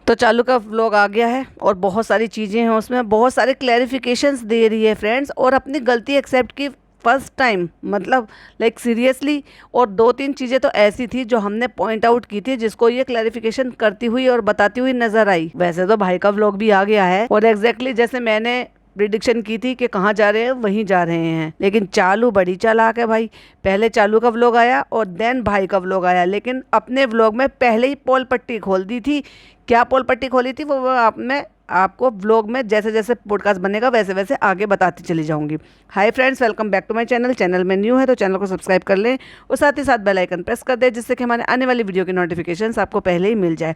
तो चालू का व्लॉग आ गया है और बहुत सारी चीज़ें हैं उसमें, बहुत सारे क्लैरिफिकेशंस दे रही है फ्रेंड्स, और अपनी गलती एक्सेप्ट की फर्स्ट टाइम, मतलब लाइक सीरियसली। और 2-3 चीज़ें तो ऐसी थी जो हमने पॉइंट आउट की थी, जिसको ये क्लैरिफिकेशन करती हुई और बताती हुई नजर आई। वैसे तो भाई का व्लॉग भी आ गया है और एग्जैक्टली जैसे मैंने प्रिडिक्शन की थी कि कहाँ जा रहे हैं वहीं जा रहे हैं, लेकिन चालू बड़ी चालाक है भाई। पहले चालू का व्लॉग आया और देन भाई का व्लॉग आया, लेकिन अपने व्लॉग में पहले ही पोल पट्टी खोल दी थी। क्या पोल पट्टी खोली थी वो आप में आपको व्लॉग में जैसे जैसे पॉडकास्ट बनेगा वैसे वैसे आगे बताती चली जाऊंगी। Hi friends, welcome back to my channel. Channel में न्यू है तो चैनल को सब्सक्राइब कर लें और साथ ही साथ बेल आइकन प्रेस कर दें, जिससे कि हमारे आने वाली वीडियो की नोटिफिकेशंस आपको पहले ही मिल जाए।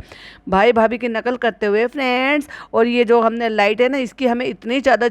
भाई भाभी की नकल करते हुए फ्रेंड्स, और ये जो हमने लाइट है ना, इसकी हमें इतनी ज़्यादा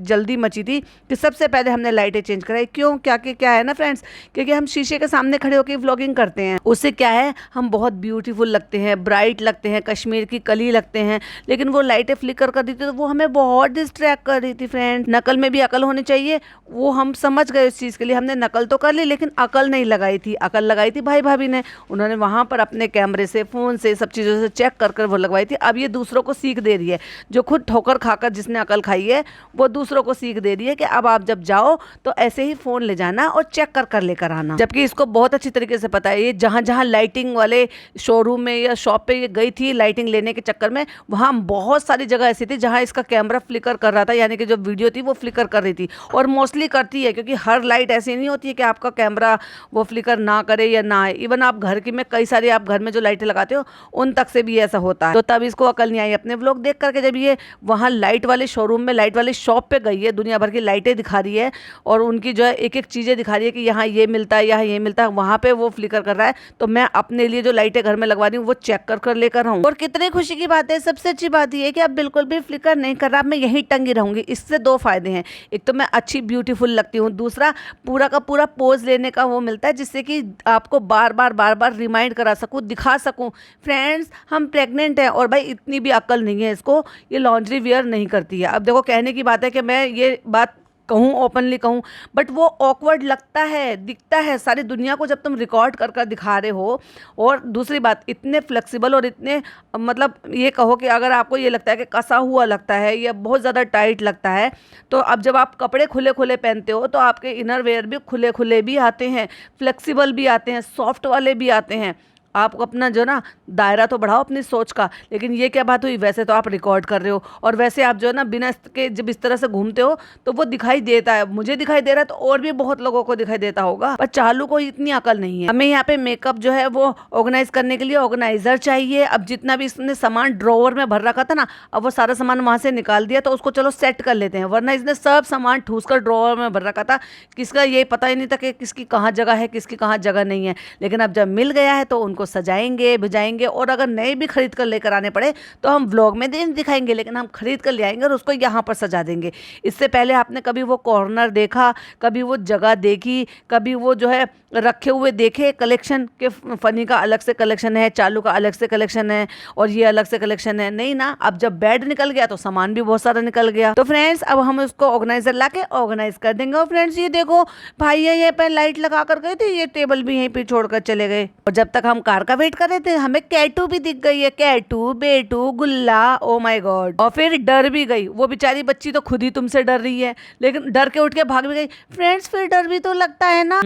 जल्दी मची थी कि सबसे पहले हमने लाइटें चेंज कराई। क्यों, क्या है ना फ्रेंड्स, क्योंकि हम शीशे के सामने खड़े होकर व्लॉगिंग करते हैं, उससे क्या है हम बहुत ब्यूटीफुल लगते हैं, ब्राइट लगते हैं, कश्मीर की कली लगते हैं। लेकिन वो लाइटें फ्लिकर कर दी थी तो वो हमें बहुत डिस्ट्रैक्ट कर रही थी फ्रेंड। नकल में भी अकल होनी चाहिए, वो हम समझ गए इस चीज़ के लिए। हमने नकल तो कर ली लेकिन अकल नहीं लगाई थी। अकल लगाई थी भाई भाभी ने, उन्होंने वहाँ पर अपने कैमरे से, फ़ोन से, सब चीज़ों से चेक कर कर वो लगवाई थी। अब ये दूसरों को सीख दे रही है, जो खुद ठोकर खाकर जिसने अकल खाई है वो दूसरों को सीख दे रही है कि अब आप जब जाओ तो ऐसे ही फ़ोन ले जाना और चेक कर कर लेकर आना। जबकि इसको बहुत अच्छी तरीके से पता है। ये जहाँ जहाँ लाइटिंग वाले शोरूम में या शॉप पे ये गई थी लाइटिंग लेने के चक्कर में, वहाँ बहुत सारी जगह ऐसी थी जहाँ इसका कैमरा फ्लिकर कर रहा था, यानी कि जो वीडियो थी वो फ्लिकर कर रही थी। और मोस्टली करती है, क्योंकि हर लाइट ऐसी नहीं होती है कि आपका कैमरा वो फ्लिकर ना करे या ना आए। इवन आप घर की में कई सारी आप घर में जो लाइटें लगाते हो उन तक से भी ऐसा होता है। तो तब इसको अकल नहीं आई अपने व्लॉग देख करके। जब ये वहाँ लाइट वाले शोरूम में, लाइट वाले शॉप पे गई है, दुनिया भर की लाइटें दिखा रही है और उनकी जो है एक एक चीज़ें दिखा रही है कि यहाँ ये मिलता है, यहाँ ये मिलता है, वहाँ पे वो फ्लिकर कर रहा है। तो मैं अपने लिए जो लाइटें घर में लगवा रही हूँ वो चेक कर कर लेकर आऊँ। और कितनी खुशी की बात है, सबसे अच्छी बात ये है कि अब बिल्कुल भी फ्लिकर नहीं कर रहा, मैं यहीं टंगी रहूंगी। इससे 2 फायदे हैं, एक तो मैं अच्छी ब्यूटीफुल लगती हूँ, दूसरा पूरा का पूरा पोज लेने का वो मिलता है, जिससे कि आपको बार बार रिमाइंड करा सकूँ, दिखा सकूँ फ्रेंड्स हम प्रेग्नेंट हैं। और भाई इतनी भी अक्ल नहीं है इसको, ये लॉन्ड्री वियर नहीं करती है। अब देखो कहने की बात है कि मैं ये बात कहूँ, ओपनली कहूँ, बट वो ऑकवर्ड लगता है, दिखता है सारी दुनिया को जब तुम रिकॉर्ड कर कर दिखा रहे हो। और दूसरी बात, इतने फ्लेक्सिबल और इतने, मतलब ये कहो कि अगर आपको ये लगता है कि कसा हुआ लगता है या बहुत ज़्यादा टाइट लगता है, तो अब जब आप कपड़े खुले खुले पहनते हो तो आपके इनर वेयर भी खुले खुले भी आते हैं, फ्लेक्सिबल भी आते हैं, सॉफ्ट वाले भी आते हैं। आप अपना जो ना दायरा तो बढ़ाओ अपनी सोच का। लेकिन ये क्या बात हुई, वैसे तो आप रिकॉर्ड कर रहे हो और वैसे आप जो है ना बिना इसके जब इस तरह से घूमते हो तो वो दिखाई देता है, मुझे दिखाई दे रहा है तो और भी बहुत लोगों को दिखाई देता होगा। पर चालू को इतनी अकल नहीं है। हमें यहाँ पे मेकअप जो है वो ऑर्गेनाइज करने के लिए ऑर्गेनाइजर चाहिए। अब जितना भी इसने सामान ड्रॉवर में भर रखा था ना, अब वो सारा सामान वहां से निकाल दिया तो उसको चलो सेट कर लेते हैं, वरना इसने सब सामान ठूस कर ड्रॉवर में भर रखा था। किसका ये पता ही नहीं था कि किसकी कहाँ जगह है, किसकी कहाँ जगह नहीं है। लेकिन अब जब मिल गया है तो उनको सजाएंगे, भिजाएंगे, और अगर नए भी खरीद कर लेकर आने पड़े तो हम व्लॉग में दिखाएंगे, लेकिन हम खरीद कर ले आएंगे और उसको यहाँ पर सजा देंगे। इससे पहले आपने कभी वो कॉर्नर देखा, कभी वो जगह देखी, कभी वो जो है रखे हुए देखे कलेक्शन के? फनी का अलग से कलेक्शन है, चालू का अलग से कलेक्शन है और ये अलग से कलेक्शन है, नहीं ना। अब जब बेड निकल गया तो सामान भी बहुत सारा निकल गया। तो फ्रेंड्स अब हम उसको ऑर्गेनाइजर ला के ऑर्गेनाइज कर देंगे। और फ्रेंड्स ये देखो, भाई ये पे लाइट लगा कर गए थे, ये टेबल भी यहीं पे छोड़कर चले गए। और जब तक हम कार का वेट कर रहे थे हमें कैटू भी दिख गई है, कैटू, बेटू, गुल्ला, ओ माय गॉड। और फिर डर भी गई, वो बेचारी बच्ची तो खुद ही तुमसे डर रही है, लेकिन डर के उठ के भाग भी गई। फ्रेंड्स फिर डर भी तो लगता है ना।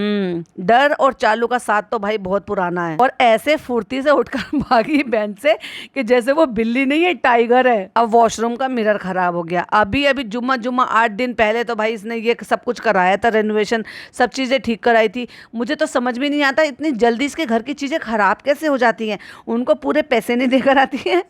डर और चालू का साथ तो भाई बहुत पुराना है। और ऐसे फुर्ती से उठकर भागी बेंच से कि जैसे वो बिल्ली नहीं है, टाइगर है। अब वॉशरूम का मिरर खराब हो गया। अभी जुम्मा 8 दिन पहले तो भाई इसने ये सब कुछ कराया था, रेनोवेशन, सब चीजें ठीक कराई थी। मुझे तो समझ में नहीं आता इतनी जल्दी इसके घर की चीजें खराब कैसे हो जाती हैं। उनको पूरे पैसे नहीं देकर आती है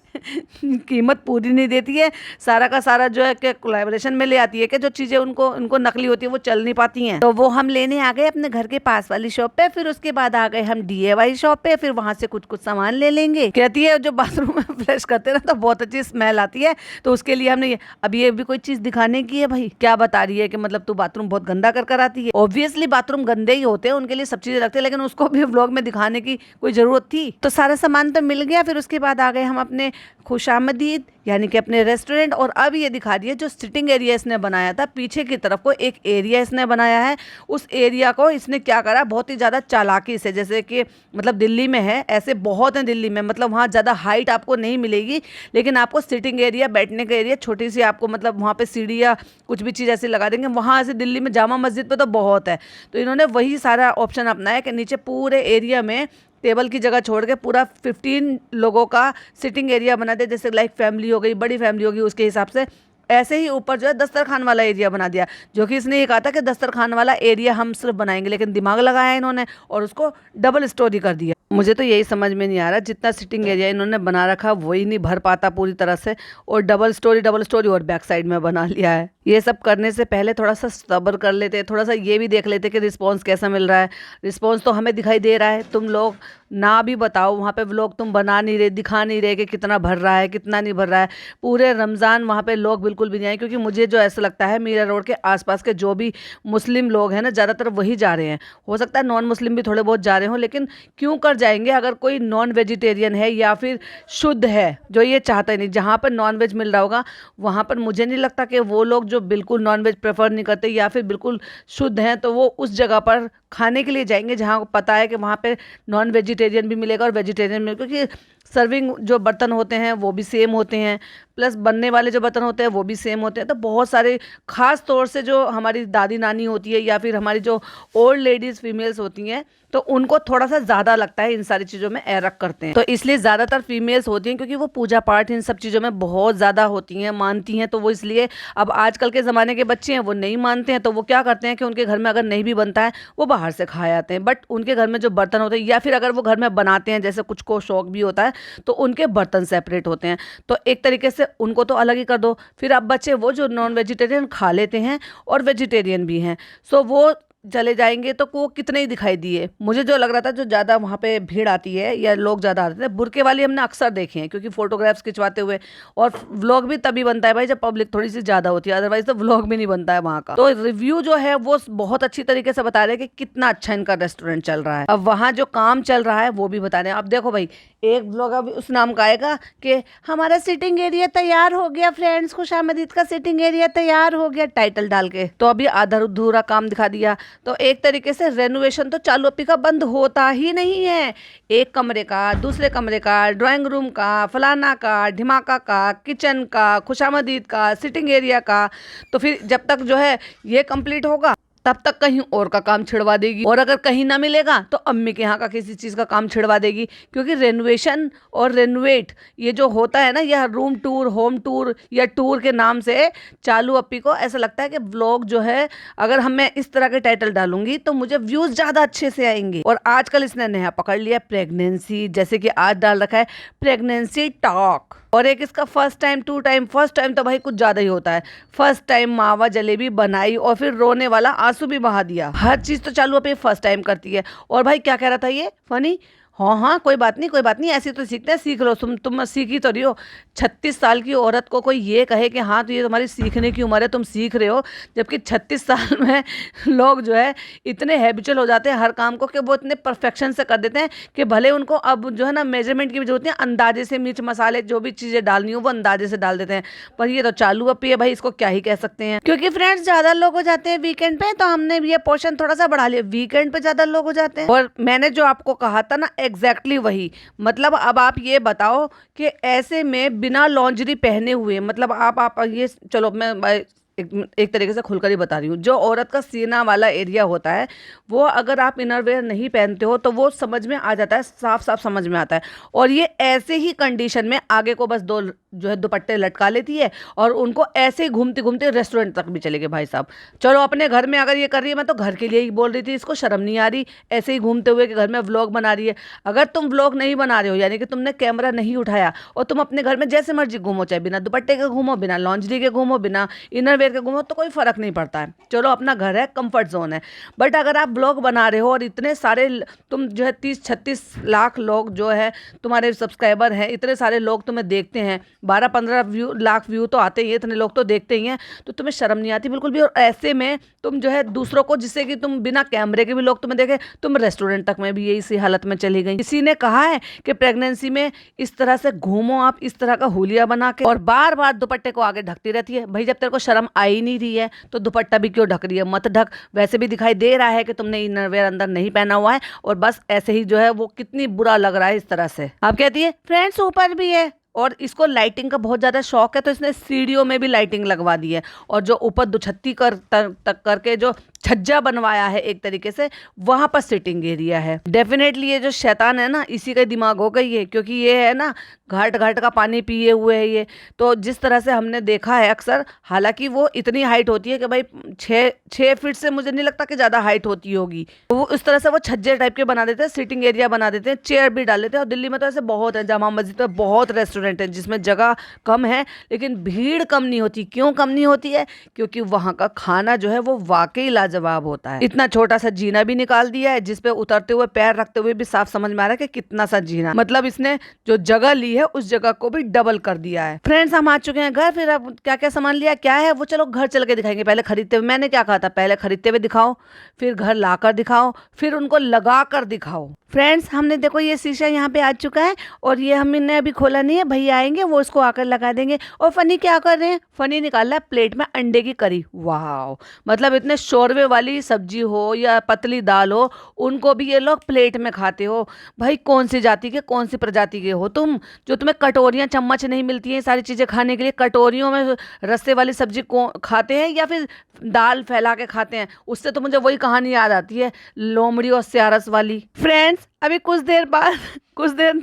कीमत पूरी नहीं देती है, सारा का सारा जो है कि कोलैबोरेशन में ले आती है कि जो चीज़ें उनको नकली होती है वो चल नहीं पाती हैं। तो वो हम लेने आ गए अपने घर के पास वाली शॉप पे, फिर उसके बाद आ गए हम DIY शॉप पे, फिर वहां से कुछ सामान ले लेंगे। कहती है जो बाथरूम में फ्लश करते ना तो बहुत अच्छी स्मेल आती है, तो उसके लिए हमने अब ये भी कोई चीज़ दिखाने की है। भाई क्या बता रही है कि मतलब तू बाथरूम बहुत गंदा कर आती है। ऑब्वियसली बाथरूम गंदे ही होते हैं, उनके लिए सब चीज़ें रखते हैं, लेकिन उसको भी व्लॉग में दिखाने की कोई जरूरत थी। तो सारा सामान तो मिल गया। फिर उसके बाद आ गए हम अपने खुशामदीद यानी कि अपने रेस्टोरेंट। और अब ये दिखा रही है जो सिटिंग एरिया इसने बनाया था पीछे की तरफ को एक एरिया इसने बनाया है, उस एरिया को इसने क्या करा बहुत ही ज़्यादा चालाकी से, जैसे कि मतलब दिल्ली में है ऐसे बहुत हैं दिल्ली में, मतलब वहाँ ज़्यादा हाइट आपको नहीं मिलेगी लेकिन आपको सिटिंग एरिया बैठने का एरिया छोटी सी आपको मतलब वहाँ पे सीढ़ी या कुछ भी चीज़ ऐसी लगा देंगे। वहाँ से दिल्ली में जामा मस्जिद पे तो बहुत है, तो इन्होंने वही सारा ऑप्शन अपनाया कि नीचे पूरे एरिया में टेबल की जगह छोड़ के पूरा 15 लोगों का सिटिंग एरिया बना दे, जैसे लाइक फैमिली हो गई, बड़ी फैमिली होगी उसके हिसाब से। ऐसे ही ऊपर जो है दस्तरखान वाला एरिया बना दिया, जो कि इसने ये कहा था कि दस्तरखान वाला एरिया हम सिर्फ बनाएंगे, लेकिन दिमाग लगाया इन्होंने और उसको डबल स्टोरी कर दिया। मुझे तो यही समझ में नहीं आ रहा, जितना सिटिंग एरिया इन्होंने बना रखा वही नहीं भर पाता पूरी तरह से, और डबल स्टोरी और बैक साइड में बना लिया है। ये सब करने से पहले थोड़ा सा सब्र कर लेते, थोड़ा सा ये भी देख लेते कि रिस्पॉन्स कैसा मिल रहा है। रिस्पॉन्स तो हमें दिखाई दे रहा है, तुम लोग ना भी बताओ वहाँ पे व्लॉग तुम बना नहीं रहे, दिखा नहीं रहे कि कितना भर रहा है कितना नहीं भर रहा है। पूरे रमज़ान वहाँ पे लोग बिल्कुल भी नहीं आए, क्योंकि मुझे जो ऐसा लगता है मीरा रोड के आसपास के जो भी मुस्लिम लोग हैं ना ज़्यादातर वही जा रहे हैं। हो सकता है नॉन मुस्लिम भी थोड़े बहुत जा रहे हों, लेकिन क्यों कर जाएंगे अगर कोई नॉन वेजिटेरियन है या फिर शुद्ध है जो ये चाहता ही नहीं। जहाँ पर नॉन वेज मिल रहा होगा वहाँ पर मुझे नहीं लगता कि वो लोग जो बिल्कुल नॉन वेज प्रेफर नहीं करते या फिर बिल्कुल शुद्ध हैं तो वो उस जगह पर खाने के लिए जाएंगे जहाँ पता है कि वहाँ पे नॉन वेजिटेरियन भी मिलेगा और वेजिटेरियन मिलेगा, क्योंकि सर्विंग जो बर्तन होते हैं वो भी सेम होते हैं, प्लस बनने वाले जो बर्तन होते हैं वो भी सेम होते हैं। तो बहुत सारे ख़ास तौर से जो हमारी दादी नानी होती है या फिर हमारी जो ओल्ड लेडीज़ फीमेल्स होती हैं तो उनको थोड़ा सा ज़्यादा लगता है इन सारी चीज़ों में एरक करते हैं, तो इसलिए ज़्यादातर फीमेल्स होती हैं क्योंकि वो पूजा पाठ इन सब चीज़ों में बहुत ज़्यादा होती हैं, मानती हैं। तो वो इसलिए अब आजकल के ज़माने के बच्चे हैं वो नहीं मानते हैं, तो वो क्या करते हैं कि उनके घर में अगर नहीं भी बनता है वो बाहर से खा आते हैं। बट उनके घर में जो बर्तन होते हैं या फिर अगर वो घर में बनाते हैं, जैसे कुछ को शौक भी होता है, तो उनके बर्तन सेपरेट होते हैं। तो एक तरीके से उनको तो अलग ही कर दो। फिर अब बच्चे वो जो नॉन वेजिटेरियन खा लेते हैं और वेजिटेरियन भी हैं, सो वो चले जाएंगे तो वो कितने ही दिखाई दिए। मुझे जो लग रहा था जो ज़्यादा वहाँ पे भीड़ आती है या लोग ज़्यादा आते हैं बुरके वाली हमने अक्सर देखे हैं, क्योंकि फ़ोटोग्राफ्स खिंचवाते हुए, और व्लॉग भी तभी बनता है भाई जब पब्लिक थोड़ी सी ज़्यादा होती है, अदरवाइज तो व्लॉग भी नहीं बनता है वहाँ का। तो रिव्यू जो है वो बहुत अच्छी तरीके से बता रहे हैं कि कितना अच्छा इनका रेस्टोरेंट चल रहा है। अब वहाँ जो काम चल रहा है वो भी बता रहे हैं। अब देखो भाई एक व्लॉग अब उस नाम का आएगा कि हमारा सिटिंग एरिया तैयार हो गया फ्रेंड्स, खुशामदीद का सिटिंग एरिया तैयार हो गया टाइटल डाल के, तो अभी आधा अधूरा काम दिखा दिया। तो एक तरीके से रेनोवेशन तो चालू अभी का बंद होता ही नहीं है। एक कमरे का, दूसरे कमरे का, ड्राइंग रूम का, फलाना का, ढिमाका का, किचन का, खुशामदीद का, सिटिंग एरिया का, तो फिर जब तक जो है ये कंप्लीट होगा तब तक कहीं और का काम छिड़वा देगी, और अगर कहीं ना मिलेगा तो अम्मी के यहाँ का किसी चीज़ का काम छिड़वा देगी। क्योंकि रेनोवेशन और रेनोवेट ये जो होता है ना, यह रूम टूर, होम टूर या टूर के नाम से चालू अप्पी को ऐसा लगता है कि व्लॉग जो है अगर मैं इस तरह के टाइटल डालूंगी तो मुझे व्यूज़ ज़्यादा अच्छे से आएंगे। और आजकल इसने नया पकड़ लिया प्रेगनेंसी, जैसे कि आज डाल रखा है प्रेगनेंसी टॉक, और एक इसका फर्स्ट टाइम फर्स्ट टाइम तो भाई कुछ ज़्यादा ही होता है। फर्स्ट टाइम मावा जलेबी बनाई और फिर रोने वाला आंसू भी बहा दिया। हर चीज़ तो चालू पे फर्स्ट टाइम करती है। और भाई क्या कह रहा था ये फनी, हाँ कोई बात नहीं ऐसी तो सीखते हैं, सीख लो तुम सीख ही तो रही हो। 36 साल की औरत को कोई ये कहे कि हाँ तो ये तुम्हारी सीखने की उम्र है तुम सीख रहे हो, जबकि 36 साल में लोग जो है इतने हैबिचुअल हो जाते हैं हर काम को कि वो इतने परफेक्शन से कर देते हैं कि भले उनको अब जो है ना मेजरमेंट की भी जरूरत नहीं, अंदाजे से मिर्च मसाले जो भी चीज़ें डालनी हो वो अंदाजे से डाल देते हैं। पर ये तो चालू अप्पी है भाई, इसको क्या ही कह सकते हैं। क्योंकि फ्रेंड्स ज़्यादा लोग हो जाते हैं वीकेंड पे, तो हमने ये पोर्शन थोड़ा सा बढ़ा लिया, वीकेंड पे ज़्यादा लोग हो जाते हैं। और मैंने जो आपको कहा था ना एग्जैक्टली वही, मतलब अब आप ये बताओ कि ऐसे में बिना लॉन्जरी पहने हुए, मतलब आप ये चलो मैं एक तरीके से खुलकर ही बता रही हूँ, जो औरत का सीना वाला एरिया होता है वो अगर आप इनरवेयर नहीं पहनते हो तो वो समझ में आ जाता है, साफ साफ समझ में आता है। और ये ऐसे ही कंडीशन में आगे को बस दो जो है दुपट्टे लटका लेती है और उनको ऐसे ही घूमते घूमते रेस्टोरेंट तक भी चले गए। भाई साहब चलो अपने घर में अगर ये कर रही है, मैं तो घर के लिए ही बोल रही थी, इसको शर्म नहीं आ रही ऐसे ही घूमते हुए कि घर में व्लॉग बना रही है। अगर तुम व्लॉग नहीं बना रहे हो यानी कि तुमने कैमरा नहीं उठाया और तुम अपने घर में जैसे मर्जी घूमो, चाहे बिना दुपट्टे के घूमो, बिना लॉन्जरी के घूमो, बिना इनरवेयर पहन के घूमो तो कोई फर्क नहीं पड़ता है, चलो अपना घर है, कंफर्ट जोन है। बट अगर आप ब्लॉग बना रहे हो और इतने सारे तुम जो है 30-36 लाख लोग जो है तुम्हारे सब्सक्राइबर हैं, इतने सारे लोग तुम्हें देखते हैं, 12-15 लाख व्यू तो आते ही हैं, इतने लोग तो देखते ही हैं, तो तुम्हें शर्म नहीं आती बिल्कुल भी। और ऐसे में तुम जो है दूसरों को, जिससे कि तुम बिना कैमरे के भी लोग तुम्हें देखे, तुम रेस्टोरेंट तक में भी यही सी हालत में चली गई। किसी ने कहा है कि प्रेगनेंसी में इस तरह से घूमो आप, इस तरह का हुलिया बना के, और बार बार दुपट्टे को आगे ढकती रहती है। भाई जब तेरे को शर्म आ ही नहीं रही है तो दुपट्टा भी क्यों ढक रही है? मत ढक, वैसे भी दिखाई दे रहा है कि तुमने इनरवेयर अंदर नहीं पहना हुआ है, और बस ऐसे ही जो है वो कितनी बुरा लग रहा है इस तरह से। आप कहती है फ्रेंड्स ऊपर भी है, और इसको लाइटिंग का बहुत ज़्यादा शौक है, तो इसने सीढ़ियों में भी लाइटिंग लगवा दी है, और जो ऊपर दुछत्ती तक करके जो छज्जा बनवाया है एक तरीके से, वहां पर सिटिंग एरिया है। डेफिनेटली ये जो शैतान है ना, इसी का दिमाग हो गई है, क्योंकि ये है ना घाट घाट का पानी पिए हुए है ये। तो जिस तरह से हमने देखा है अक्सर, हालांकि वो इतनी हाइट होती है कि भाई 6 फीट से मुझे नहीं लगता कि ज़्यादा हाइट होती होगी, तो वो इस तरह से वो छज्जे टाइप के बना देते हैं, सिटिंग एरिया बना देते हैं, चेयर भी डाल देते हैं। और दिल्ली में तो ऐसे बहुत है, जामा मस्जिद में बहुत रेस्टोरेंट है जिसमें जगह कम है लेकिन भीड़ कम नहीं होती। क्यों कम नहीं होती है? क्योंकि वहाँ का खाना जो है वो वाकई लाजवाब होता है। इतना छोटा सा जीना भी निकाल दिया है जिसपे उतरते हुए पैर रखते हुए भी साफ समझ में आ रहा है कि कितना सा जीना, मतलब इसने जो जगह ली है उस जगह को भी डबल कर दिया है। फ्रेंड्स हम आ चुके हैं घर। फिर अब क्या क्या सामान लिया, क्या है वो चलो घर चल के दिखाएंगे। पहले खरीदते हुए, मैंने क्या कहा था, पहले खरीदते हुए दिखाओ, फिर घर लाकर दिखाओ, फिर उनको लगा कर दिखाओ। फ्रेंड्स हमने देखो ये शीशा यहाँ पे आ चुका है, और ये हमने अभी खोला नहीं है, भैया आएंगे वो इसको आकर लगा देंगे। और फनी क्या कर रहे हैं, फनी निकाल रहा है प्लेट में अंडे की करी। वाह, मतलब इतने शोरवे वाली सब्जी हो या पतली दाल हो, उनको भी ये लोग प्लेट में खाते हो। भाई कौन सी जाति के, कौन सी प्रजाति के हो तुम, जो तुम्हें कटोरियाँ चम्मच नहीं मिलती हैं सारी चीज़ें खाने के लिए? कटोरियों में रस्से वाली सब्जी को खाते हैं या फिर दाल फैला के खाते हैं? उससे तो मुझे वही कहानी याद आती है, लोमड़ी और स्यारस वाली। फ्रेंड्स अभी कुछ देर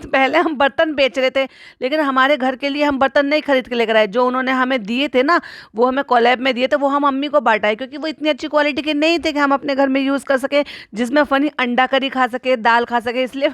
पहले हम बर्तन बेच रहे थे, लेकिन हमारे घर के लिए हम बर्तन नहीं खरीद के लेकर आए। जो उन्होंने हमें दिए थे ना, वो हमें कोलैब में दिए थे, वो हम मम्मी को बांटा है, क्योंकि वो इतनी अच्छी क्वालिटी के नहीं थे कि हम अपने घर में यूज़ कर सके, जिसमें फनी अंडा करी खा सके, दाल खा सके। इसलिए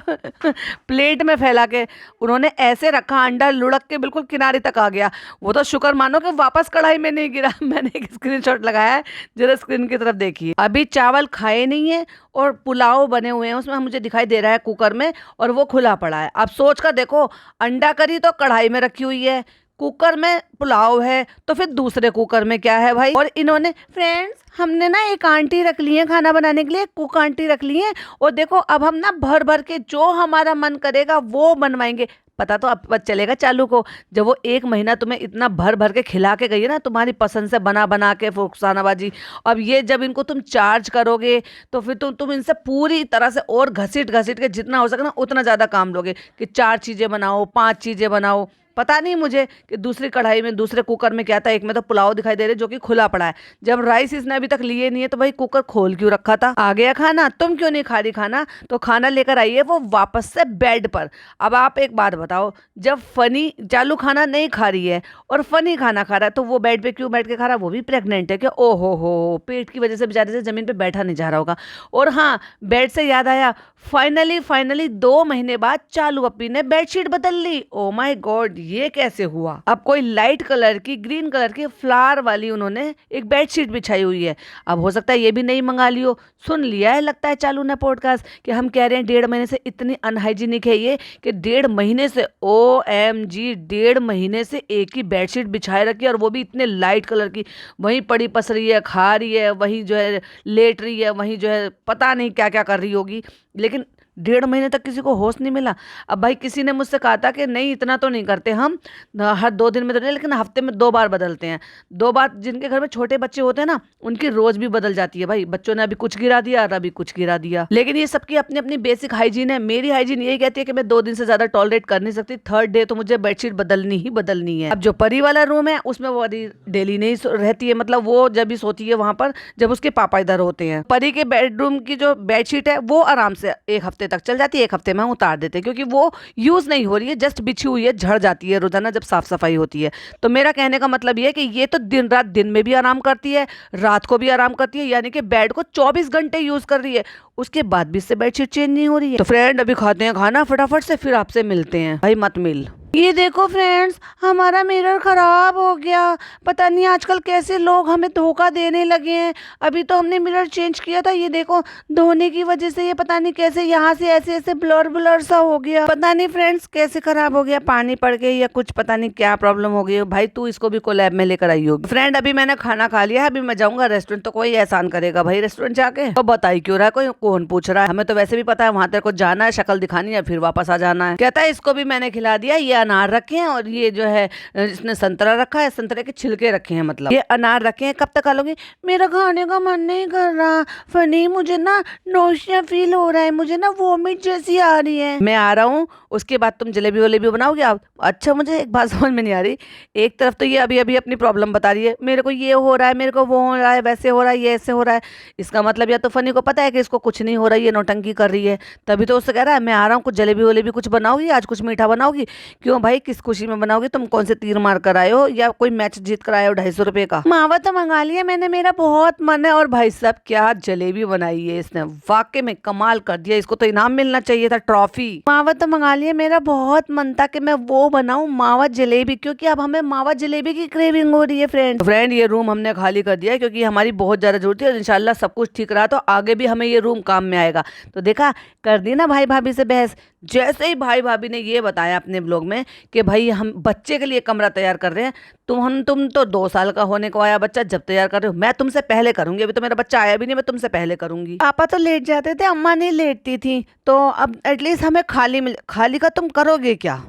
प्लेट में फैला के उन्होंने ऐसे रखा, अंडा लुढ़क के बिल्कुल किनारे तक आ गया। वो तो शुक्र मानो कि वापस कढ़ाई में नहीं गिरा। मैंने एक स्क्रीनशॉट लगाया है, जरा स्क्रीन की तरफ देखिए। अभी चावल खाए नहीं है और पुलाव बने हुए हैं, उसमें मुझे दिखाई दे रहा है कुकर में, और वो खुला पड़ा है। अब सोच कर देखो, अंडा करी तो कढ़ाई में रखी हुई है, कुकर में पुलाव है, तो फिर दूसरे कुकर में क्या है भाई? और इन्होंने फ्रेंड्स हमने ना एक आंटी रख ली है खाना बनाने के लिए, कुक आंटी रख ली है, और देखो अब हम ना भर भर के जो हमारा मन करेगा वो बनवाएंगे। पता तो अब पता चलेगा चालू को, जब वो 1 महीना तुम्हें इतना भर भर के खिला के गई है ना, तुम्हारी पसंद से बना बना के फुकसानाबाजी। अब ये जब इनको तुम चार्ज करोगे तो फिर तुम इनसे पूरी तरह से और घसीट घसीट के जितना हो सके ना उतना ज़्यादा काम लोगे, कि 4 चीज़ें बनाओ, 5 चीज़ें बनाओ। पता नहीं मुझे कि दूसरी कढ़ाई में, दूसरे कुकर में क्या था। एक में तो पुलाव दिखाई दे रहे जो कि खुला पड़ा है। जब राइस इसने अभी तक लिए नहीं है तो भाई कुकर खोल क्यों रखा था? आ गया खाना, तुम क्यों नहीं खा रही खाना? तो खाना लेकर आइए वो वापस से बेड पर। अब आप एक बात बताओ, जब फनी चालू खाना नहीं खा रही है और फनी खाना खा रहा है, तो वो बेड पे क्यों बैठ के खा रहा है? वो भी प्रेग्नेंट है क्या? ओ हो, पेट की वजह से बेचारे से जमीन पे बैठा नहीं जा रहा होगा। और हाँ, बेड से याद आया, फाइनली 2 महीने बाद चालू अपनी ने बेडशीट बदल ली। ओ माय गॉड, ये कैसे हुआ? अब कोई लाइट कलर की, ग्रीन कलर की फ्लावर वाली उन्होंने एक बेडशीट बिछाई हुई है। अब हो सकता है ये भी नहीं मंगा लियो। सुन लिया है लगता है चालू ने पॉडकास्ट, कि हम कह रहे हैं 1.5 महीने से इतनी अनहाइजीनिक है ये, कि 1.5 महीने से OMG 1.5 महीने से एक ही बेडशीट बिछाए रखी है, और वो भी इतने लाइट कलर की। वहीं पड़ी पस रही है, खा रही है, वहीं जो है लेट रही है, वहीं जो है पता नहीं क्या क्या कर रही होगी, लेकिन 1.5 महीने तक किसी को होश नहीं मिला। अब भाई किसी ने मुझसे कहा था कि नहीं इतना तो नहीं करते हम, हर 2 दिन में तो नहीं, लेकिन हफ्ते में 2 बार बदलते हैं। 2 बार, जिनके घर में छोटे बच्चे होते हैं ना, उनकी रोज भी बदल जाती है। भाई बच्चों ने अभी कुछ गिरा दिया और अभी कुछ गिरा दिया, लेकिन ये सबकी अपनी अपनी बेसिक हाइजीन है। मेरी हाइजीन यही कहती है कि मैं 2 दिन से ज्यादा टॉलरेट कर नहीं सकती। 3rd डे तो मुझे बेडशीट बदलनी ही बदलनी है। अब जो परी वाला रूम है उसमें वो डेली नहीं रहती है, मतलब वो जब भी सोती है वहां पर जब उसके पापा इधर होते हैं। परी के बेडरूम की जो बेडशीट है वो आराम से 1 हफ्ते तक चल जाती है, 1 हफ्ते में उतार देते हैं, क्योंकि वो यूज नहीं हो रही है, जस्ट बिछी हुई है, झड़ जाती है रोजाना जब साफ सफाई होती है। तो मेरा कहने का मतलब ये है कि ये तो दिन रात, दिन में भी आराम करती है, रात को भी आराम करती है, यानी कि बेड को 24 घंटे यूज कर रही है, उसके बाद भी इससे बेडशीट चेंज नहीं हो रही है। तो फ्रेंड अभी खाते हैं खाना फटाफट से, फिर आपसे मिलते हैं। भाई मत मिल। ये देखो फ्रेंड्स, हमारा मिरर खराब हो गया। पता नहीं आजकल कैसे लोग हमें धोखा देने लगे हैं। अभी तो हमने मिरर चेंज किया था, ये देखो धोने की वजह से ये पता नहीं कैसे यहाँ से ऐसे ऐसे ब्लर ब्लर सा हो गया। पता नहीं फ्रेंड्स कैसे खराब हो गया, पानी पड़ गया या कुछ, पता नहीं क्या प्रॉब्लम हो गई। भाई तू इसको भी कोलैब में लेकर आई होगी। फ्रेंड अभी मैंने खाना खा लिया है, अभी मैं जाऊंगा रेस्टोरेंट, तो कोई एहसान करेगा भाई रेस्टोरेंट जाके? तो बताई क्यों रहा है, कोई कौन पूछ रहा है? हमें तो वैसे भी पता है वहां तेरे को जाना है, शक्ल दिखानी है, फिर वापस आ जाना है। कहता है इसको भी मैंने खिला दिया, ये अनार रखे हैं और ये जो है इसने संतरा रखा है, संतरे के छिलके रखे हैं, मतलब ये अनार रखे हैं। कब तक खा लोगी? मेरा खाने का मन नहीं कर रहा फनी, मुझे ना नौशिया फील हो रहा है, मुझे ना वोमिट जैसी आ रही है। मैं आ रहा हूँ, उसके बाद तुम जलेबी वलेबी बनाओगे आप? अच्छा मुझे एक बात समझ में नहीं आ रही, एक तरफ तो ये अभी अभी अपनी प्रॉब्लम बता रही है, मेरे को ये हो रहा है, मेरे को वो हो रहा है, वैसे हो रहा है, ये ऐसे हो रहा है। इसका मतलब या तो फनी को पता है कि इसको कुछ नहीं हो रहा है, ये नौटंकी कर रही है, तभी तो उससे कह रहा है मैं आ रहा हूँ, कुछ जलेबी वलेबी कुछ बनाओगी आज, कुछ मीठा बनाओगी? क्यों भाई, किस खुशी में बनाओगी? तुम कौन से तीर मार कर आए हो या कोई मैच जीत कर आए हो 250 रुपए का? मावा तो मंगा लिया मैंने, मेरा बहुत मन है। और भाई साहब क्या जलेबी बनाई है इसने, वाकई में कमाल कर दिया, इसको तो इनाम मिलना चाहिए था, ट्रॉफी। मावा तो मंगा लिया, मेरा बहुत मन था कि मैं वो बनाऊं मावा जलेबी, क्योंकि अब हमें मावा जलेबी की क्रेविंग हो रही है। फ्रेंड ये रूम हमने खाली कर दिया है क्योंकि हमारी बहुत ज्यादा जरूरत है और इंशाल्लाह सब कुछ ठीक रहा तो आगे भी हमें ये रूम काम में आएगा। तो देखा, कर दी ना भाई भाभी से बहस। जैसे ही भाई भाभी ने ये बताया अपने ब्लॉग में कि भाई हम बच्चे के लिए कमरा तैयार कर रहे हैं, तुम तो 2 साल का होने को आया बच्चा जब तैयार कर रहे हो, मैं तुमसे पहले करूंगी, अभी तो मेरा बच्चा आया भी नहीं, मैं तुमसे पहले करूंगी। पापा तो लेट जाते थे, अम्मा नहीं लेटती थी, तो अब एटलीस्ट हमें खाली का तुम करोगे क्या?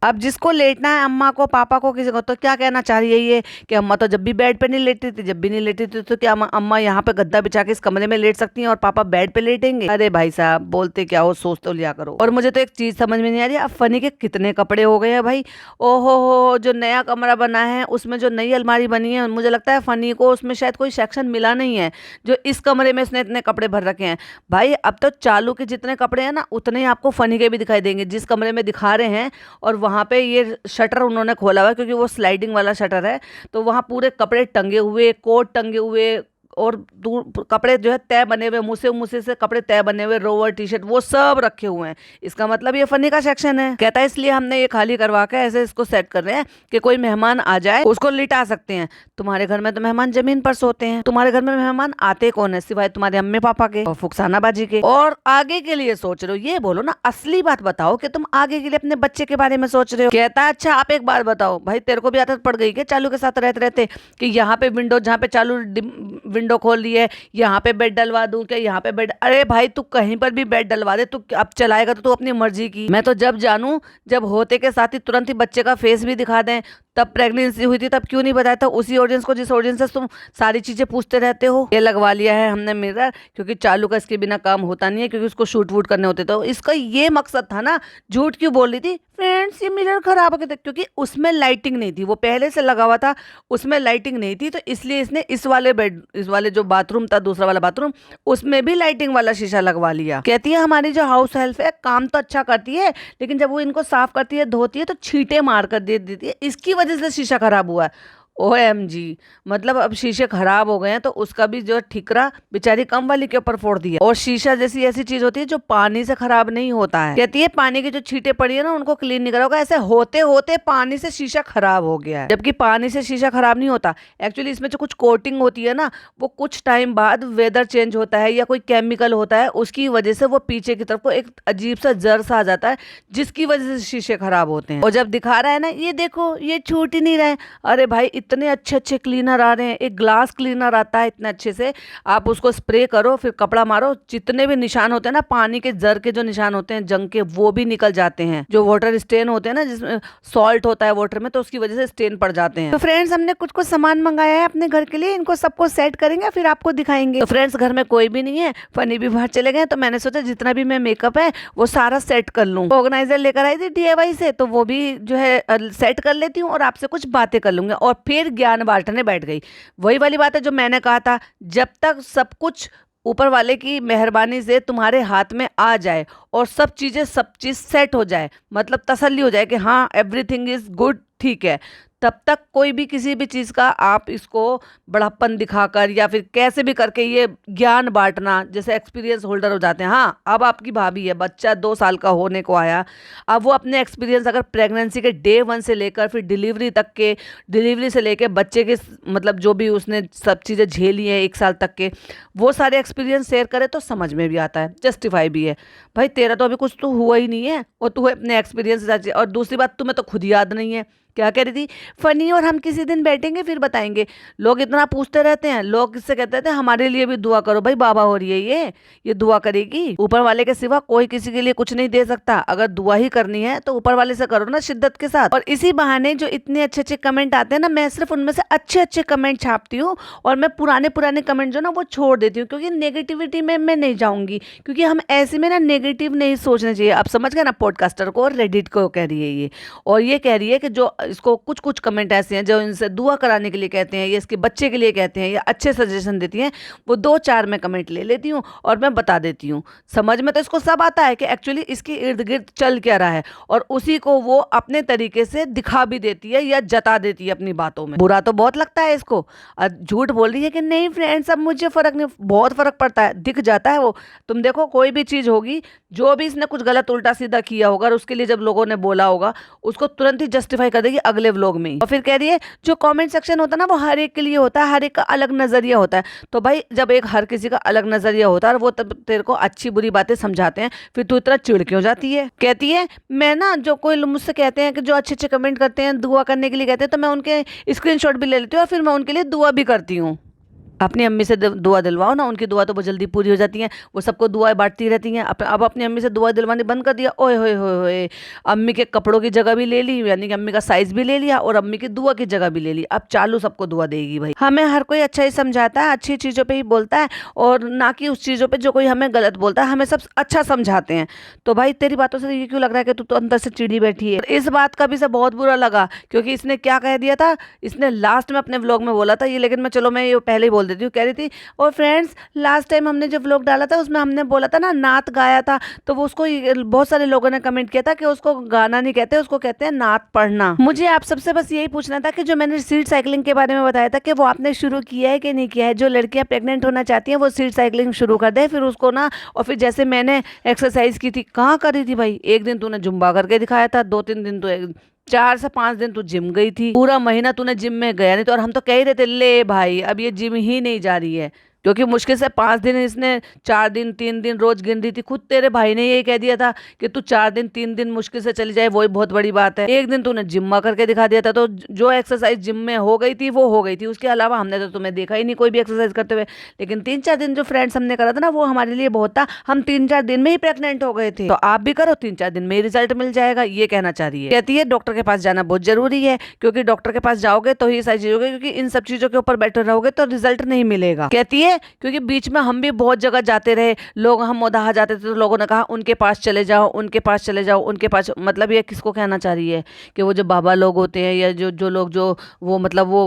अब जिसको लेटना है, अम्मा को पापा को किसी को, तो क्या कहना चाह रही है ये कि अम्मा तो जब भी बेड पे नहीं लेटती थी, जब भी नहीं लेटती थी, तो क्या अम्मा यहाँ पे गद्दा बिछा के इस कमरे में लेट सकती हैं और पापा बेड पे लेटेंगे? अरे भाई साहब बोलते क्या हो, सोच तो लिया करो। और मुझे तो एक चीज समझ में नहीं आ रही, अब फनी के कितने कपड़े हो गए हैं भाई। ओहो हो, जो नया कमरा बना है उसमें जो नई अलमारी बनी है, मुझे लगता है फनी को उसमें शायद कोई सेक्शन मिला नहीं है, जो इस कमरे में इसने इतने कपड़े भर रखे हैं। भाई अब तो चालू के जितने कपड़े हैं ना, उतने ही आपको फनी के भी दिखाई देंगे जिस कमरे में दिखा रहे हैं। और वहां पे ये शटर उन्होंने खोला हुआ है क्योंकि वो स्लाइडिंग वाला शटर है, तो वहां पूरे कपड़े टंगे हुए, कोट टंगे हुए, और दूर कपड़े जो है तय बने हुए, मुसे से कपड़े तय बने हुए, रोवर टी शर्ट वो सब रखे हुए हैं। इसका मतलब ये फनी का सेक्शन है। कहता है इसलिए हमने ये खाली करवा के ऐसे इसको सेट कर रहे हैं कि कोई मेहमान आ जाए उसको लिटा सकते हैं। तुम्हारे घर में तो मेहमान जमीन पर सोते हैं, तुम्हारे घर में मेहमान आते कौन है सिवाय तुम्हारे अम्मी पापा के और फुकसाना बाजी के? और आगे के लिए सोच रहे हो, ये बोलो ना, असली बात बताओ कि तुम आगे के लिए अपने बच्चे के बारे में सोच रहे हो। कहता है अच्छा आप एक बात बताओ, भाई तेरे को भी आदत पड़ गई क्या चालू के साथ रहते रहते कि यहाँ पे विंडो, जहाँ पे चालू विंडो खोल रही है यहाँ पे बेड डलवा दूं क्या, यहाँ पे बेड? अरे भाई तू कहीं पर भी बेड डलवा दे, तू अब चलाएगा तो तू अपनी मर्जी की। मैं तो जब जानूं, जब होते के साथ ही तुरंत ही बच्चे का फेस भी दिखा दें। तब प्रेगनेंसी हुई थी तब क्यों नहीं बताया था उसी ऑडियंस को जिस ऑडियंस से तुम सारी चीजें पूछते रहते हो। ये लगवा लिया है हमने मिरर, क्योंकि चालू का इसके बिना काम होता नहीं है, क्योंकि उसको शूट वूट करने होते। तो इसका ये मकसद था ना, झूठ क्यों बोल रही थी फ्रेंड्स ये मिरर खराब हो गया था, क्योंकि उसमें लाइटिंग नहीं थी, वो पहले से लगा हुआ था, उसमें लाइटिंग नहीं थी, तो इसलिए इसने इस वाले जो बाथरूम था, दूसरा वाला बाथरूम, उसमें भी लाइटिंग वाला शीशा लगवा लिया। कहती है हमारी जो हाउस हेल्प है काम तो अच्छा करती है, लेकिन जब वो इनको साफ करती है, धोती है, तो छींटे मार कर दे देती है, इसकी वजह से शीशा खराब हुआ है। OMG, मतलब अब शीशे खराब हो गए हैं तो उसका भी जो ठिकरा बेचारी कम वाली के ऊपर फोड़ दिया। और शीशा जैसी ऐसी चीज होती है जो पानी से खराब नहीं होता है। कहती है पानी की जो छींटे पड़ी है ना उनको क्लीन नहीं करा होगा, ऐसे होते होते पानी से शीशा खराब हो गया है। जबकि पानी से शीशा खराब नहीं होता, एक्चुअली इसमें जो कुछ कोटिंग होती है ना, वो कुछ टाइम बाद वेदर चेंज होता है या कोई केमिकल होता है, उसकी वजह से वो पीछे की तरफ को एक अजीब सा जर सा आ जाता है, जिसकी वजह से शीशे खराब होते हैं। और जब दिखा रहा है ना, ये देखो ये छूट ही नहीं रहे, अरे भाई इतने अच्छे अच्छे क्लीनर आ रहे हैं, एक ग्लास क्लीनर आता है इतने अच्छे से, आप उसको स्प्रे करो फिर कपड़ा मारो, जितने भी निशान होते हैं ना, पानी के जर के जो निशान होते हैं जंग के, वो भी निकल जाते हैं। जो वाटर स्टेन होते हैं ना, जिसमें सॉल्ट होता है वाटर में, तो उसकी वजह से स्टेन पड़ जाते हैं। तो फ्रेंड्स हमने कुछ कुछ सामान मंगाया है अपने घर के लिए, इनको सबको सेट करेंगे फिर आपको दिखाएंगे। तो फ्रेंड्स घर में कोई भी नहीं है, फनी भी बाहर चले गए, तो मैंने सोचा जितना भी मैं मेकअप है वो सारा सेट कर लूँ। ऑर्गेनाइजर लेकर आई थी DIY से, तो वो भी जो है सेट कर लेती हूँ और आपसे कुछ बातें कर लूंगी। और फिर ज्ञान बांटने बैठ गई। वही वाली बात है जो मैंने कहा था, जब तक सब कुछ ऊपर वाले की मेहरबानी से तुम्हारे हाथ में आ जाए और सब चीज सेट हो जाए, मतलब तसल्ली हो जाए कि हाँ एवरीथिंग इज गुड, ठीक है, तब तक कोई भी किसी भी चीज़ का आप इसको बड़प्पन दिखाकर या फिर कैसे भी करके ये ज्ञान बांटना, जैसे एक्सपीरियंस होल्डर हो जाते हैं। हाँ, अब आपकी भाभी है, बच्चा 2 साल का होने को आया, अब वो अपने एक्सपीरियंस अगर प्रेगनेंसी के डे 1 से लेकर फिर डिलीवरी तक के, डिलीवरी से लेके बच्चे के मतलब जो भी उसने सब चीज़ें झेली हैं 1 साल तक के, वो सारे एक्सपीरियंस शेयर करे तो समझ में भी आता है, जस्टिफाई भी है। भाई तेरा तो अभी कुछ तो हुआ ही नहीं है और तू अपने एक्सपीरियंस, और दूसरी बात तुम्हें तो खुद याद नहीं है। क्या कह रही थी, फनी और हम किसी दिन बैठेंगे फिर बताएंगे। लोग इतना पूछते रहते हैं, लोग किससे कहते थे हमारे लिए भी दुआ करो। भाई बाबा हो रही है ये दुआ करेगी? ऊपर वाले के सिवा कोई किसी के लिए कुछ नहीं दे सकता। अगर दुआ ही करनी है तो ऊपर वाले से करो ना शिद्दत के साथ। और इसी बहाने जो इतने अच्छे अच्छे कमेंट आते हैं ना, मैं सिर्फ उनमें से अच्छे अच्छे कमेंट छापती हूँ और मैं पुराने पुराने कमेंट जो ना वो छोड़ देती हूँ, क्योंकि नेगेटिविटी में मैं नहीं जाऊंगी, क्योंकि हम ऐसे में ना नेगेटिव नहीं सोचना चाहिए। आप समझ गए ना, पॉडकास्टर को और रेडिट को कह रही है ये। और ये कह रही है कि जो इसको कुछ कुछ कमेंट ऐसे हैं जो इनसे दुआ कराने के लिए कहते हैं या इसके बच्चे के लिए कहते हैं या अच्छे सजेशन देती हैं, वो 2-4 मैं कमेंट ले लेती हूँ और मैं बता देती हूँ। समझ में तो इसको सब आता है कि एक्चुअली इसके इर्द गिर्द चल क्या रहा है, और उसी को वो अपने तरीके से दिखा भी देती है या जता देती है अपनी बातों में। बुरा तो बहुत लगता है इसको, झूठ बोल रही है कि नहीं फ्रेंड्स अब मुझे फर्क नहीं, बहुत फर्क पड़ता है, दिख जाता है वो। तुम देखो कोई भी चीज होगी, जो भी इसने कुछ गलत उल्टा सीधा किया होगा और उसके लिए जब लोगों ने बोला होगा, उसको तुरंत ही जस्टिफाई कर देगी अगले व्लॉग में ही। और फिर कह रही है जो कमेंट सेक्शन होता है ना वो हर एक के लिए होता है, हर एक का अलग नजरिया होता है। तो भाई जब एक हर किसी का अलग नजरिया होता है और वो तब तेरे को अच्छी बुरी बातें समझाते हैं, फिर तू इतना चिढ़ क्यों जाती है? कहती है मैं ना, जो कोई लोग मुझसे कहते हैं कि जो अच्छे अच्छे कमेंट करते हैं दुआ करने के लिए कहते हैं, तो मैं उनके स्क्रीनशॉट भी ले लेती हूँ और फिर मैं उनके लिए दुआ भी करती हूँ। अपनी अम्मी से दुआ दिलवाओ ना, उनकी दुआ तो बहुत जल्दी पूरी हो जाती है, वो सबको दुआएं बांटती रहती हैं। अब अपनी अम्मी से दुआ दिलवानी बंद कर दिया, ओए होए होए होए, अम्मी के कपड़ों की जगह भी ले ली, यानी कि अम्मी का साइज भी ले लिया और अम्मी की दुआ की जगह भी ले ली। अब चालू सबको दुआ देगी। भाई हमें हर कोई अच्छा ही समझाता है, अच्छी चीज़ों पर ही बोलता है, और ना कि उस चीज़ों पर जो कोई हमें गलत बोलता है, हमें सब अच्छा समझाते हैं। तो भाई तेरी बातों से ये क्यों लग रहा है कि तू तो अंदर से चिड़ी बैठी है? इस बात का भी से बहुत बुरा लगा, क्योंकि इसने क्या कह दिया था, इसने लास्ट में अपने व्लॉग में बोला था ये, लेकिन मैं चलो मैं ये पहले ही बोल देती हूँ। कह रही थी और फ्रेंड्स लास्ट टाइम हमने जो व्लॉग डाला था उसमें हमने बोला था ना नात गाया था, तो वो उसको बहुत सारे लोगों ने कमेंट किया था कि उसको गाना नहीं कहते, उसको कहते हैं नात पढ़ना। मुझे आप सबसे बस यही पूछना था कि जो मैंने सीड साइकिलिंग के बारे में बताया था कि वो आपने शुरू किया है कि नहीं किया है? जो लड़कियां प्रेग्नेंट होना चाहती हैं वो सीड साइकिलिंग शुरू कर दे, फिर उसको ना, और फिर जैसे मैंने एक्सरसाइज की थी, कहाँ करी थी भाई? एक दिन तूने जुम्बा करके दिखाया था, 2-3 दिन तो 4 से 5 दिन तू जिम गई थी, पूरा महीना तूने जिम में गया नहीं। तो और हम तो कह ही रहे थे ले भाई अब ये जिम ही नहीं जा रही है, क्योंकि मुश्किल से 5 दिन इसने 4 दिन 3 दिन रोज गिन रही थी। खुद तेरे भाई ने यही कह दिया था कि तू 4 दिन 3 दिन मुश्किल से चली जाए, वही बहुत बड़ी बात है। एक दिन तूने जिम करके दिखा दिया था, तो जो एक्सरसाइज जिम में हो गई थी वो हो गई थी, उसके अलावा हमने तो तुम्हें देखा ही नहीं कोई भी एक्सरसाइज करते हुए। लेकिन 3-4 दिन जो फ्रेंड्स हमने करा था ना वो हमारे लिए बहुत था, हम 3-4 दिन में ही प्रेग्नेंट हो गए थे। तो आप भी करो, 3-4 दिन में ही रिजल्ट मिल जाएगा, ये कहना चाह रही है। कहती है डॉक्टर के पास जाना बहुत जरूरी है, क्योंकि डॉक्टर के पास जाओगे तो ही सारी चीज होगी, क्योंकि इन सब चीजों के ऊपर बैठे रहोगे तो रिजल्ट नहीं मिलेगा। कहती है क्योंकि बीच में हम भी बहुत जगह जाते रहे, लोग हम मोदाहा जाते थे तो लोगों ने कहा उनके पास चले जाओ, उनके पास चले जाओ, उनके पास। मतलब ये किसको कहना चाह रही है कि वो जो बाबा लोग होते हैं या जो जो लोग जो वो मतलब वो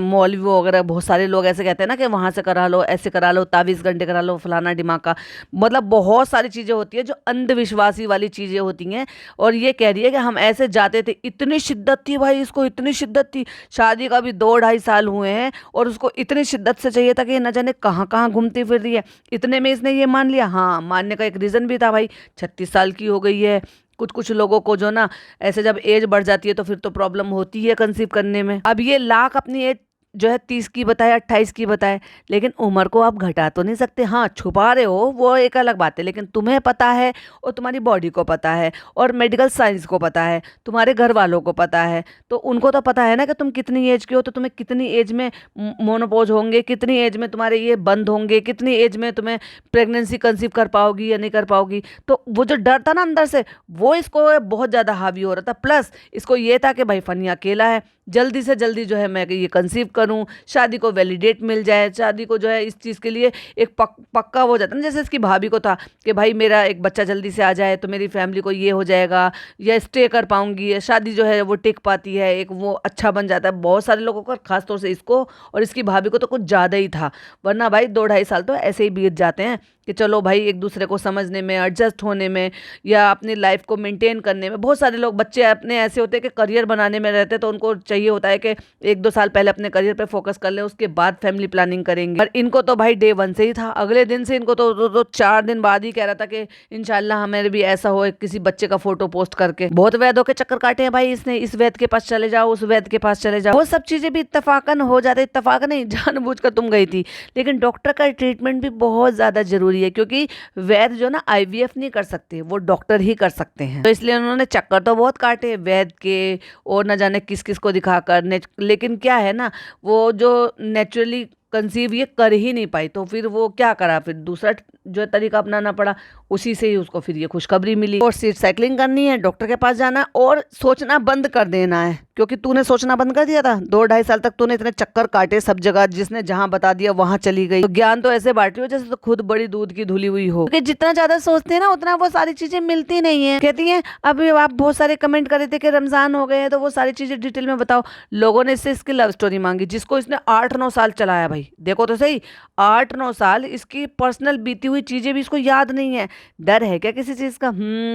मौलवी वगैरह, बहुत सारे लोग ऐसे कहते हैं ना कि वहां से करा लो, ऐसे करा लो, 23 घंटे करा लो, फलाना दिमाग का, मतलब बहुत सारी चीजें होती है जो अंधविश्वासी वाली चीजें होती हैं। और ये कह रही है कि हम ऐसे जाते थे, इतनी शिद्दत थी भाई इसको, इतनी शिद्दत थी, शादी का भी 2-2.5 साल हुए हैं और उसको इतनी शिद्दत से चाहिए था कि न जाने कहाँ कहाँ घूमती फिर रही है। इतने में इसने ये मान लिया। हाँ, मानने का एक रीजन भी था भाई, 36 साल की हो गई है। कुछ कुछ लोगों को जो ना ऐसे जब एज बढ़ जाती है तो फिर तो प्रॉब्लम होती है कंसीव करने में। अब ये लाख अपनी एज जो है 30 की बताए, 28 की बताए, लेकिन उम्र को आप घटा तो नहीं सकते। हाँ, छुपा रहे हो वो एक अलग बात है, लेकिन तुम्हें पता है और तुम्हारी बॉडी को पता है और मेडिकल साइंस को पता है, तुम्हारे घर वालों को पता है, तो उनको तो पता है ना कि तुम कितनी एज के हो, तो तुम्हें कितनी एज में मोनोपॉज होंगे, कितनी एज में तुम्हारे ये बंद होंगे, कितनी एज में तुम्हें प्रेगनेंसी कंसीव कर पाओगी या नहीं कर पाओगी। तो वो जो डर था ना अंदर से, वो इसको बहुत ज़्यादा हावी हो रहा था। प्लस इसको ये था कि भाई फनी अकेला है, जल्दी से जल्दी जो है मैं ये कंसीव करूं, शादी को वैलिडेट मिल जाए, शादी को जो है इस चीज़ के लिए एक पक्का हो जाता है ना, जैसे इसकी भाभी को था कि भाई मेरा एक बच्चा जल्दी से आ जाए तो मेरी फैमिली को ये हो जाएगा, या स्टे कर पाऊंगी, या शादी जो है वो टिक पाती है, एक वो अच्छा बन जाता है। बहुत सारे लोगों को, खासतौर से इसको और इसकी भाभी को तो कुछ ज़्यादा ही था, वरना भाई 2-2.5 साल तो ऐसे ही बीत जाते हैं। कि चलो भाई एक दूसरे को समझने में, एडजस्ट होने में, या अपनी लाइफ को मेंटेन करने में। बहुत सारे लोग, बच्चे अपने ऐसे होते हैं कि करियर बनाने में रहते हैं, तो उनको चाहिए होता है कि 1-2 साल पहले अपने करियर पे फोकस कर लें, उसके बाद फैमिली प्लानिंग करेंगे। और इनको तो भाई डे 1 से ही था, अगले दिन से इनको तो 4 दिन बाद ही कह रहा था कि इंशाल्लाह हमें भी ऐसा हो, किसी बच्चे का फोटो पोस्ट करके। बहुत वैद्यों के चक्कर काटे हैं भाई इसने, इस वैद्य के पास चले जाओ, उस वैद्य के पास चले जाओ। वो सब चीजें भी इत्तेफाकन हो जाते, इत्तेफाकन नहीं, जानबूझकर तुम गई थी। लेकिन डॉक्टर का ट्रीटमेंट भी बहुत ज्यादा जरूरी है, क्योंकि वैद्य जो ना आईवीएफ नहीं कर सकते, वो डॉक्टर ही कर सकते हैं। तो इसलिए उन्होंने चक्कर तो बहुत काटे वैद्य के, और न जाने किस किस को दिखाकर। लेकिन क्या है ना, वो जो नेचुरली कंसीव ये कर ही नहीं पाई, तो फिर वो क्या करा, फिर दूसरा जो तरीका अपनाना पड़ा, उसी से ही उसको फिर ये खुशखबरी मिली। और सीट साइकिलिंग करनी है, डॉक्टर के पास जाना, और सोचना बंद कर देना है, क्योंकि तूने सोचना बंद कर दिया था। 2-2.5 साल तक तूने इतने चक्कर काटे सब जगह, जिसने जहां बता दिया वहां चली गई। तो ज्ञान तो ऐसे बांट रही हो जैसे तो खुद बड़ी दूध की धुली हुई हो, क्योंकि जितना ज्यादा सोचते हैं ना, उतना वो सारी चीजें मिलती नहीं है। कहती है, अभी आप बहुत सारे कमेंट कर रहे थे कि रमजान हो गए हैं तो वो सारी चीजें डिटेल में बताओ। लोगों ने इससे इसकी लव स्टोरी मांगी, जिसको इसने 8-9 साल चलाया। भाई देखो तो सही, 8-9 साल इसकी पर्सनल बीती हुई चीजें भी इसको याद नहीं है। डर है क्या किसी चीज का?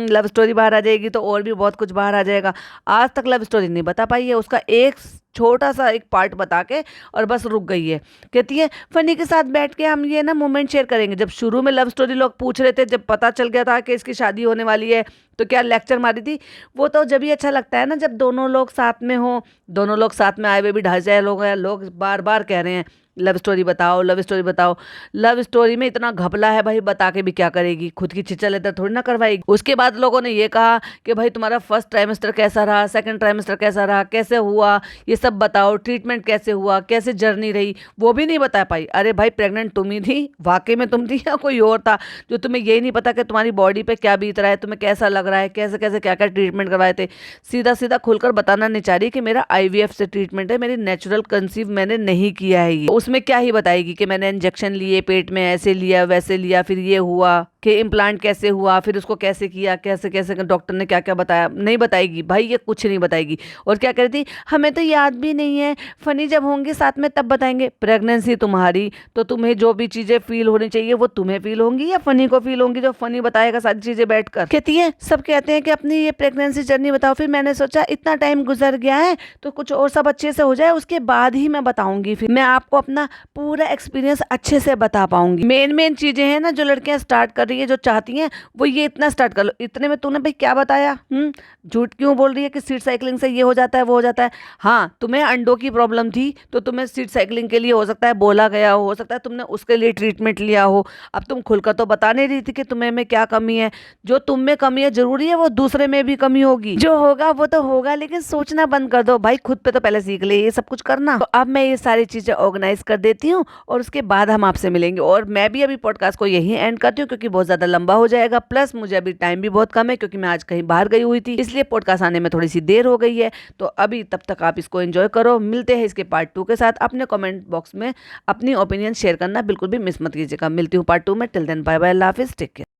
लव स्टोरी बाहर आ जाएगी तो और भी बहुत कुछ बाहर आ जाएगा। आज तक लव स्टोरी नहीं बता पाई है, उसका एक छोटा सा एक पार्ट बता के और बस रुक गई है। कहती है, फनी के साथ बैठ के हम ये ना मोमेंट शेयर करेंगे। जब शुरू में लव स्टोरी लोग पूछ रहे थे, जब पता चल गया था कि इसकी शादी होने वाली है, तो क्या लेक्चर मारी थी। वो तो जब भी अच्छा लगता है ना, जब दोनों लोग साथ में हो। दोनों लोग साथ में आए हुए भी 2.5 लोग हैं, लोग बार बार कह रहे हैं लव स्टोरी बताओ, लव स्टोरी बताओ। लव स्टोरी में इतना घपला है भाई, बता के भी क्या करेगी, खुद की छिचल लेकर थोड़ी ना करवाएगी। उसके बाद लोगों ने ये कहा कि भाई तुम्हारा फर्स्ट ट्राइमेस्टर कैसा रहा, सेकंड ट्राइमेस्टर कैसा रहा, कैसे हुआ, ये सब बताओ, ट्रीटमेंट कैसे हुआ, कैसे जर्नी रही, वो भी नहीं बता पाई। अरे भाई, प्रेग्नेंट तुम ही थी, वाकई में तुम थी या कोई और था? जो तुम्हें यही नहीं पता कि तुम्हारी बॉडी पे क्या बीत रहा है, तुम्हें कैसा लग रहा है, कैसे कैसे क्या क्या ट्रीटमेंट करवाए थे। सीधा सीधा खुलकर बताना नहीं चाह रही कि मेरा आईवीएफ से ट्रीटमेंट है, मेरी नेचुरल कंसीव मैंने नहीं किया है। ये उसमें क्या ही बताएगी कि मैंने इंजेक्शन लिए, पेट में ऐसे लिया वैसे लिया, फिर ये हुआ कि इम्प्लांट कैसे हुआ, फिर उसको कैसे किया, कैसे कैसे डॉक्टर ने क्या क्या बताया। नहीं बताएगी भाई, ये कुछ नहीं बताएगी। और क्या कह रही थी, हमें तो याद भी नहीं है, फनी जब होंगे साथ में तब बताएंगे। प्रेगनेंसी तुम्हारी, तो तुम्हें जो भी चीजें फील होनी चाहिए वो तुम्हें फील होंगी या फनी को फील होंगी, जो फनी बताएगा सारी चीजें बैठकर। कहती है, सब कहते हैं कि अपनी ये प्रेगनेंसी जर्नी बताओ। फिर मैंने सोचा इतना टाइम गुजर गया है तो कुछ और सब अच्छे से हो जाए, उसके बाद ही मैं बताऊंगी। फिर मैं आपको अपना पूरा एक्सपीरियंस अच्छे से बता पाऊंगी। मेन चीजें हैं ना जो लड़कियां स्टार्ट कर रही है, जो चाहती हैं, वो ये इतना स्टार्ट कर लो। इतने में तूने भाई क्या बताया? झूठ क्यों बोल रही है कि सीट साइकिलिंग से ये हो जाता है, वो हो जाता है। हाँ, तुम्हें अंडों की प्रॉब्लम थी तो तुम्हें सीट साइकिलिंग के लिए हो सकता है बोला गया हो सकता है तुमने उसके लिए ट्रीटमेंट लिया हो। अब तुम खुलकर तो बता नहीं रही थी कि तुम्हें में क्या कमी है। जो तुम में कमी है जरूरी है वो दूसरे में भी कमी होगी, जो होगा वो तो होगा, लेकिन सोचना बंद कर दो भाई, खुद पे तो पहले सीख ले ये सब कुछ करना। तो अब मैं ये सारी चीजें ऑर्गेनाइज कर देती हूँ और उसके बाद हम आपसे मिलेंगे। और मैं भी अभी पॉडकास्ट को यही एंड करती हूँ क्योंकि बहुत ज्यादा लंबा हो जाएगा, प्लस मुझे अभी टाइम भी बहुत कम है क्योंकि मैं आज कहीं बाहर गई हुई थी, इसलिए पॉडकास्ट आने में थोड़ी सी देर हो गई है। तो अभी तब तक आप इसको एंजॉय करो। मिलते हैं इसके पार्ट 2 के साथ। अपने कमेंट बॉक्स में अपनी ओपिनियन शेयर करना बिल्कुल भी मिस मत कीजिएगा। मिलती हूँ पार्ट 2 में। टिल देन बाय बाय, अल्लाह हाफिज, टेक केयर।